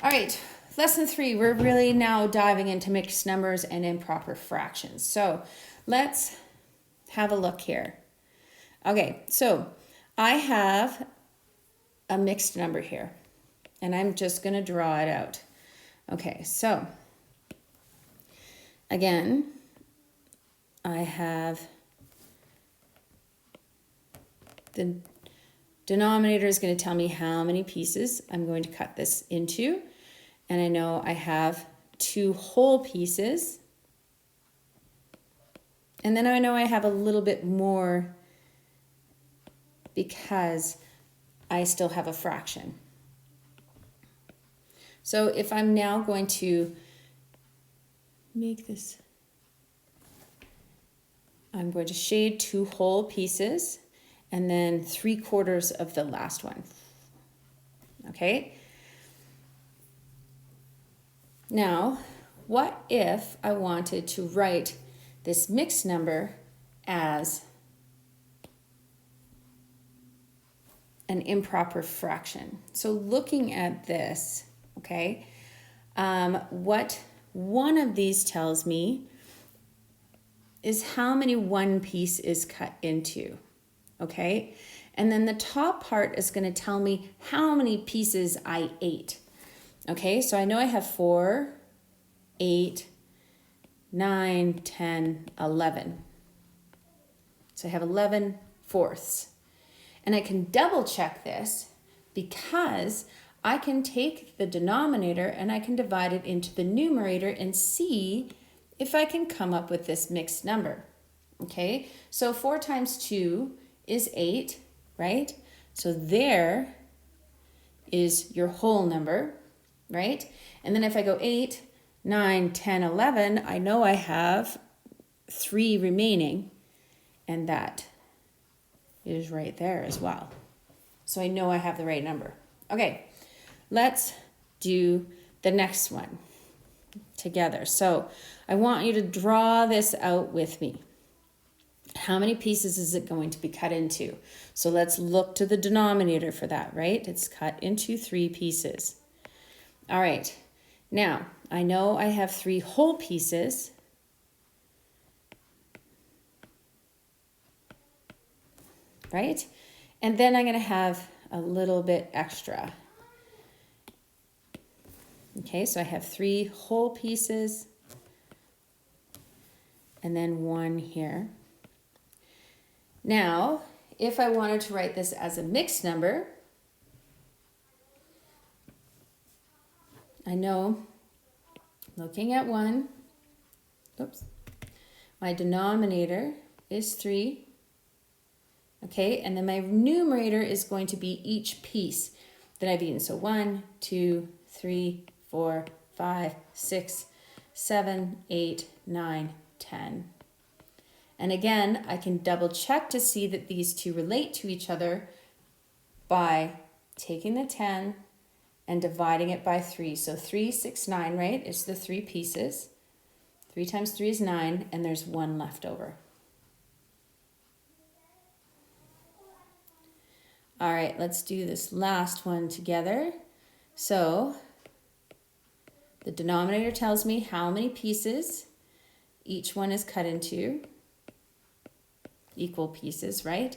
All right, lesson 3, we're really now diving into mixed numbers and improper fractions. So let's have a look here. Okay, so I have a mixed number here, and I'm just going to draw it out. Okay, so again, I have the denominator is going to tell me how many pieces I'm going to cut this into. And I know I have 2 whole pieces. And then I know I have a little bit more because I still have a fraction. So if I'm now going to make this, I'm going to shade 2 whole pieces and then 3/4 of the last one. Okay? Now, what if I wanted to write this mixed number as an improper fraction? So looking at this, okay, what one of these tells me is how many one piece is cut into, okay? And then the top part is going to tell me how many pieces I ate. Okay, so I know I have 4, 8, 9, 10, 11. So I have 11/4. And I can double check this because I can take the denominator and I can divide it into the numerator and see if I can come up with this mixed number. Okay, so 4 times 2 is 8, right? So there is your whole number. Right? And then if I go 8, 9, 10, 11, I know I have 3 remaining, and that is right there as well. So I know I have the right number. Okay, let's do the next one together. So I want you to draw this out with me. How many pieces is it going to be cut into? So let's look to the denominator for that, right? It's cut into 3 pieces. All right, now I know I have 3 whole pieces. Right? And then I'm going to have a little bit extra. Okay, so I have 3 whole pieces and then 1 here. Now, if I wanted to write this as a mixed number, I know, looking at 1, oops, my denominator is 3, okay, and then my numerator is going to be each piece that I've eaten. So 1, 2, 3, 4, 5, 6, 7, 8, 9, 10. And again, I can double check to see that these two relate to each other by taking the 10 and dividing it by 3. So 3, 6, 9, right? It's the 3 pieces. 3 times 3 is 9, and there's 1 left over. All right, let's do this last one together. So the denominator tells me how many pieces each one is cut into, equal pieces, right?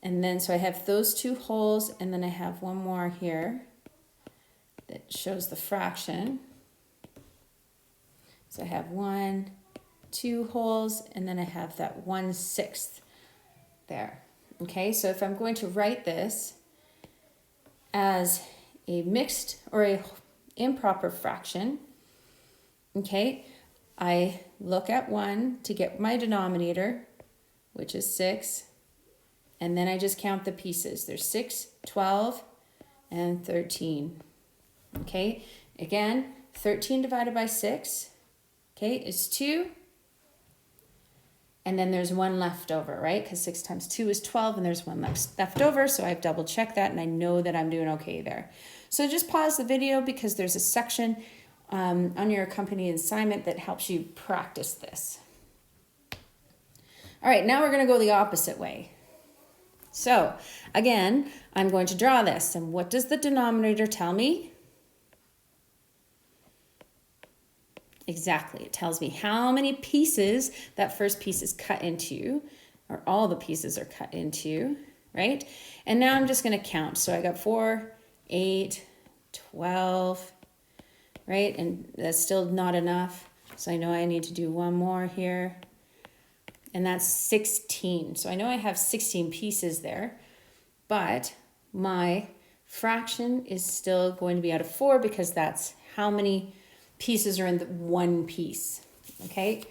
And then so I have those 2 wholes, and then I have 1 more here that shows the fraction. So I have 1, 2 wholes, and then I have that 1/6 there. Okay, so if I'm going to write this as a mixed or a improper fraction, okay, I look at 1 to get my denominator, which is 6, and then I just count the pieces. There's 6, 12, and 13. Okay, again, 13 divided by 6, okay, is 2. And then there's 1 left over, right? Because 6 times 2 is 12, and there's 1 left over. So I've double checked that, and I know that I'm doing okay there. So just pause the video because there's a section on your accompanying assignment that helps you practice this. All right, now we're going to go the opposite way. So again, I'm going to draw this. And what does the denominator tell me? Exactly. It tells me how many pieces that first piece is cut into, or all the pieces are cut into, right? And now I'm just going to count. So I got 4, 8, 12, right? And that's still not enough. So I know I need to do one more here. And that's 16. So I know I have 16 pieces there, but my fraction is still going to be out of 4 because that's how many pieces are in the one piece. Okay.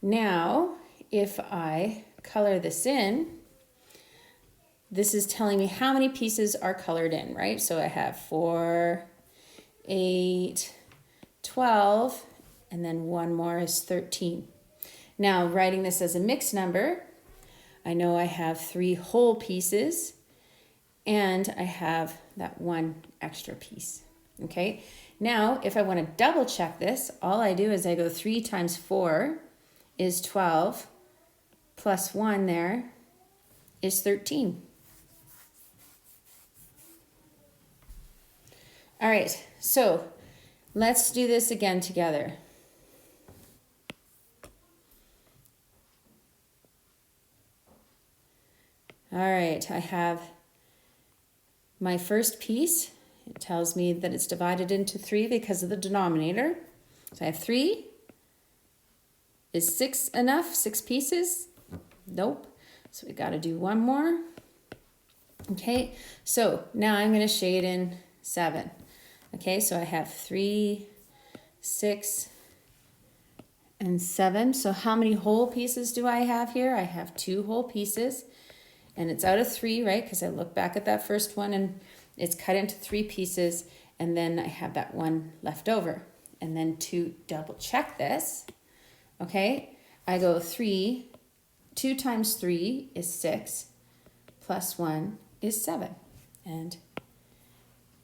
Now, if I color this in, this is telling me how many pieces are colored in, right? So I have 4, 8, 12, and then one more is 13. Now, writing this as a mixed number, I know I have 3 whole pieces and I have that one extra piece, okay? Now, if I want to double check this, all I do is I go 3 times 4 is 12, plus 1 there is 13. All right, so let's do this again together. All right, I have my first piece. It tells me that it's divided into 3 because of the denominator. So I have 3. Is 6 enough? 6 pieces? Nope. So we got to do one more. Okay, so now I'm going to shade in 7. Okay, so I have 3, 6, and 7. So how many whole pieces do I have here? I have 2 whole pieces. And it's out of 3, right? Because I look back at that first one and it's cut into 3 pieces. And then I have that one left over. And then to double check this, okay, I go 2 times 3 is 6, plus 1 is 7. And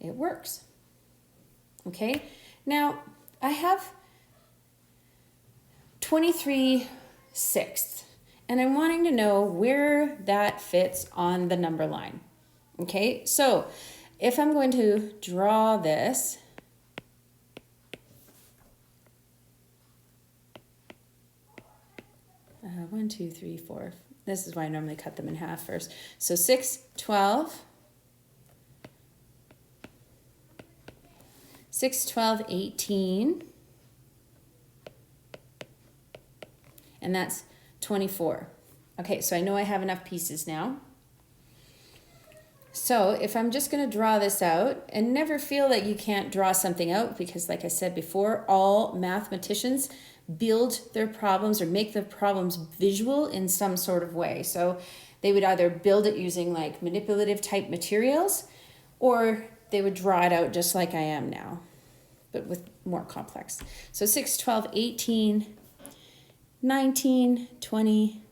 it works. Okay, now I have 23/6. And I'm wanting to know where that fits on the number line. Okay, so if I'm going to draw this, one, two, three, four. This is why I normally cut them in half first. So 6, 12. 6, 12, 18. And that's 24. Okay, so I know I have enough pieces now. So if I'm just going to draw this out, and never feel that you can't draw something out, because like I said before, all mathematicians build their problems or make the problems visual in some sort of way. So they would either build it using like manipulative type materials, or they would draw it out just like I am now, but with more complex. So 6, 12, 18, 19, 20,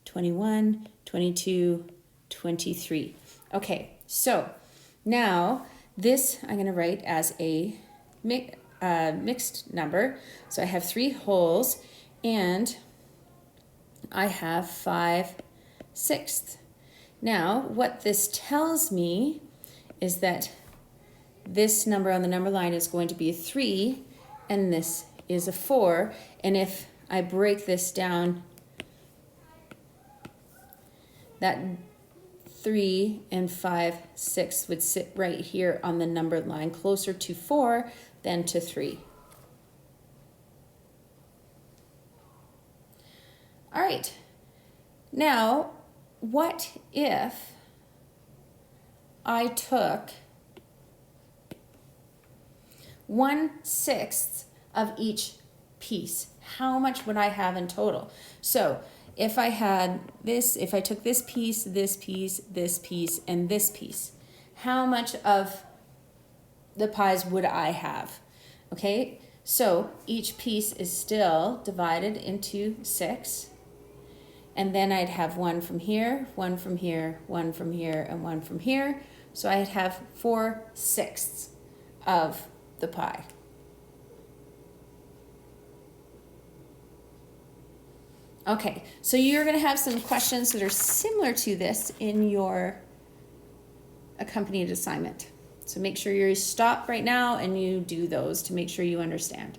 21, 22, 23. Okay, so now this I'm going to write as a mixed number. So I have 3 wholes and I have 5/6. Now what this tells me is that this number on the number line is going to be a 3 and this is a 4. And if I break this down, that 3 and 5/6 would sit right here on the numbered line, closer to 4 than to 3. All right, now what if I took 1/6 of each piece? How much would I have in total? So if I had this, if I took this piece, this piece, this piece, and this piece, how much of the pies would I have? Okay, so each piece is still divided into 6. And then I'd have one from here, one from here, one from here, and one from here. So I'd have 4/6 of the pie. Okay, so you're going to have some questions that are similar to this in your accompanied assignment. So make sure you stop right now and you do those to make sure you understand.